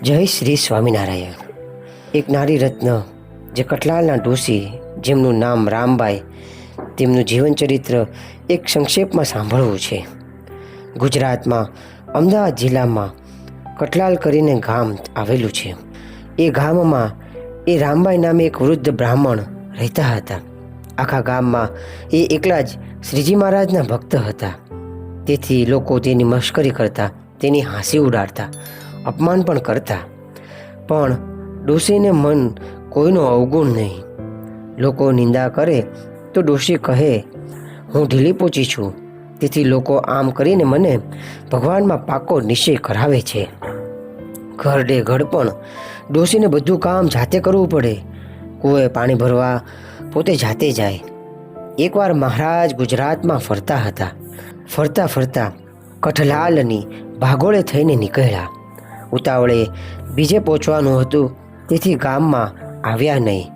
જય શ્રી સ્વામિનારાયણ. એક નારી રત્ન જે કઠલાલના ડોશી, જેમનું નામ રામબાઈ, તેમનું જીવનચરિત્ર એક સંક્ષેપમાં સાંભળવું છે. ગુજરાતમાં અમદાવાદ જિલ્લામાં કઠલાલ કરીને ગામ આવેલું છે. એ ગામમાં એ રામબાઈ નામે એક વૃદ્ધ બ્રાહ્મણ રહેતા હતા. આખા ગામમાં એ એકલા જ શ્રીજી મહારાજના ભક્ત હતા. તેથી લોકો તેની મશ્કરી કરતા, તેની હાંસી ઉડાડતા, અપમાન પણ કરતા. પણ ડોશીને મન કોઈનો અવગુણ નહીં. લોકો નિંદા કરે તો ડોશી કહે, હું ઢીલી પોચી છું, તેથી લોકો આમ કરીને મને ભગવાનમાં પાકો નિશ્ચય કરાવે છે. ઘરડે ઘડપણ ડોશીને બધું કામ જાતે કરવું પડે. કૂએ પાણી ભરવા પોતે જાતે જાય. એકવાર મહારાજ ગુજરાતમાં ફરતા હતા. ફરતા ફરતા કઠલાલની ભાગોળે થઈને નીકળ્યા. ઉતાવળે બીજે પહોંચવાનું હતું, તેથી ગામમાં આવ્યા નહીં.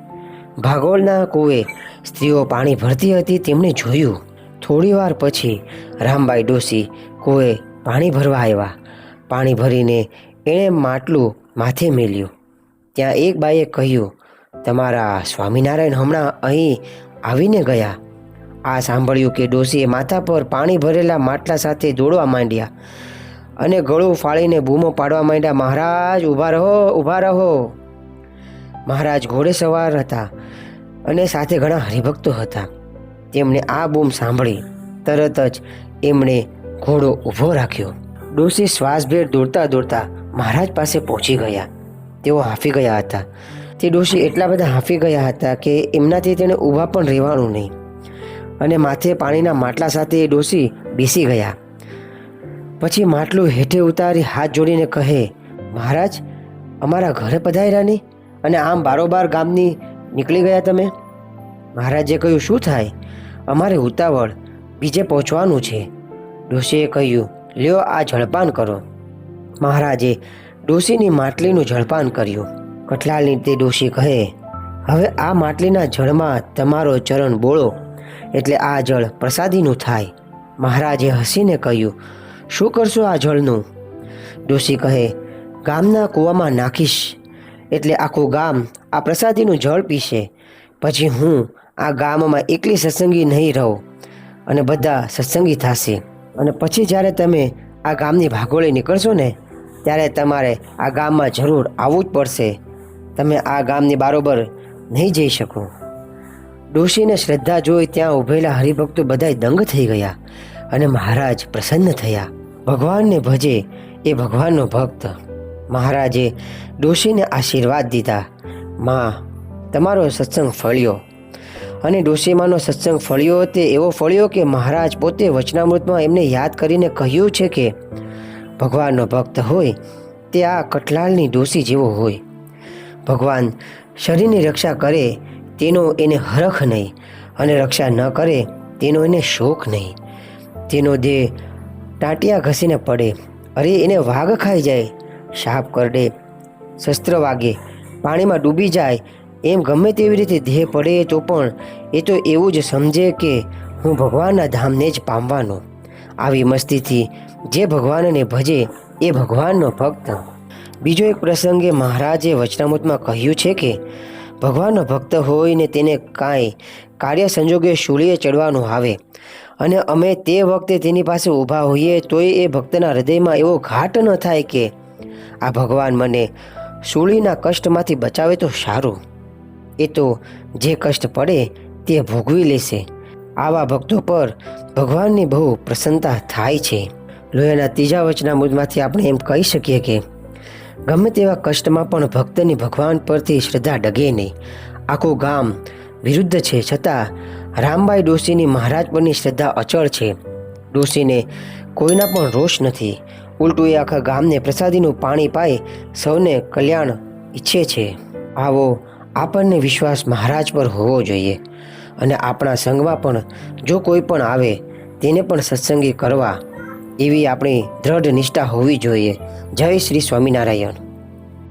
ભાગોળના કૂએ સ્ત્રીઓ પાણી ભરતી હતી, તેમણે જોયું. થોડી વાર પછી રામબાઈ ડોશી કૂએ પાણી ભરવા આવ્યા. પાણી ભરીને એણે માટલું માથે મેલ્યું. ત્યાં એક બાઈએ કહ્યું, તમારા સ્વામિનારાયણ હમણાં અહીં આવીને ગયા. આ સાંભળ્યું કે ડોશીએ માથા પર પાણી ભરેલા માટલા સાથે દોડવા માંડ્યા અને ગળું ફાળીને બૂમો પાડવા માંડ્યા, મહારાજ ઊભા રહો, ઊભા રહો. મહારાજ ઘોડે સવાર હતા અને સાથે ઘણા હરિભક્તો હતા. તેમણે આ બૂમ સાંભળી તરત જ એમણે ઘોડો ઊભો રાખ્યો. ડોશી શ્વાસભેર દોડતા દોડતા મહારાજ પાસે પહોંચી ગયા. તેઓ હાંફી ગયા હતા. તે ડોશી એટલા બધા હાંફી ગયા હતા કે એમનાથી તેણે ઊભા પણ રહેવાનું નહીં, અને માથે પાણીના માટલા સાથે ડોશી બેસી ગયા. પછી માટલું હેઠે ઉતારી હાથ જોડીને કહે, મહારાજ અમારા ઘરે પધાર્યા નહીં અને આમ બારોબાર ગામની નીકળી ગયા તમે? મહારાજે કહ્યું, શું થાય, અમારે ઉતાવળ, બીજે પહોંચવાનું છે. ડોશીએ કહ્યું, લ્યો આ જળપાન કરો. મહારાજે ડોશીની માટલીનું જળપાન કર્યું. કઠલાલની તે ડોશી કહે, હવે આ માટલીના જળમાં તમારો ચરણ બોળો, એટલે આ જળ પ્રસાદીનું થાય. મહારાજે હસીને કહ્યું, શું કરશો આ જળનું? ડોશી કહે, ગામના કૂવામાં નાખીશ, એટલે આખું ગામ આ પ્રસાદીનું જળ પીશે. પછી હું આ ગામમાં એકલી સત્સંગી નહીં રહું અને બધા સત્સંગી થશે. અને પછી જ્યારે તમે આ ગામની ભાગોળે નીકળશો ને, ત્યારે તમારે આ ગામમાં જરૂર આવવું જ પડશે. તમે આ ગામની બારોબર નહીં જઈ શકો. ડોશીને શ્રદ્ધા જોઈ ત્યાં ઊભેલા હરિભક્તો બધાય દંગ થઈ ગયા અને મહારાજ પ્રસન્ન થયા. ભગવાનને ભજે એ ભગવાનનો ભક્ત. મહારાજે ડોશીને આશીર્વાદ દીધા, માં તમારો સત્સંગ ફળ્યો. અને ડોશીમાનો સત્સંગ ફળ્યો તે એવો ફળ્યો કે મહારાજ પોતે વચનામૃતમાં એમને યાદ કરીને કહ્યું છે કે ભગવાનનો ભક્ત હોય તે આ કઠલાલની ડોશી જેવો હોય. ભગવાન શરીરની રક્ષા કરે તેનો એને હરખ નહીં, અને રક્ષા ન કરે તેનો એને શોક નહીં. તેનો દેહ ટાંટિયા ઘસીને પડે, અરે એને વાઘ ખાઈ જાય, સાપ કરડે, શસ્ત્ર વાગે, પાણીમાં ડૂબી જાય, એમ ગમે તેવી રીતે દેહ પડે તો પણ એ તો એવું જ સમજે કે હું ભગવાનના ધામને જ પામવાનો. આવી મસ્તીથી જે ભગવાનને ભજે એ ભગવાનનો ભક્ત. બીજો એક પ્રસંગે મહારાજે વચનામૃતમાં કહ્યું છે કે ભગવાનનો ભક્ત હોય ને તેને કાંઈ કાર્ય સંજોગે શૂળીએ ચડવાનું આવે અને અમે તે વખતે તેની પાસે ઊભા હોઈએ તોય એ ભક્તના હૃદયમાં એવો ઘાટ ન થાય કે આ ભગવાન મને શૂળીના કષ્ટમાંથી બચાવે તો સારું. એ તો જે કષ્ટ પડે તે ભોગવી લેશે. આવા ભક્તો પર ભગવાનની બહુ પ્રસન્નતા થાય છે. લોહીના ત્રીજા વચનામૃતમાંથી આપણે એમ કહી શકીએ કે ગમે તેવા કષ્ટમાં પણ ભક્તની ભગવાન પરથી શ્રદ્ધા ડગે નહીં. આખું ગામ વિરુદ્ધ છે, છતાં રામબાઈ ડોશીની મહારાજ પરની શ્રદ્ધા અચળ છે. ડોશીને કોઈના પણ રોષ નથી. ઉલટું એ આખા ગામને પ્રસાદીનું પાણી પાઈ સૌને કલ્યાણ ઈચ્છે છે. આવો આપણને વિશ્વાસ મહારાજ પર હોવો જોઈએ. અને આપણા સંઘમાં પણ જો કોઈ પણ આવે તેને પણ સત્સંગી કરવા એવી આપણી દ્રઢ નિષ્ઠા હોવી જોઈએ. જય શ્રી સ્વામિનારાયણ.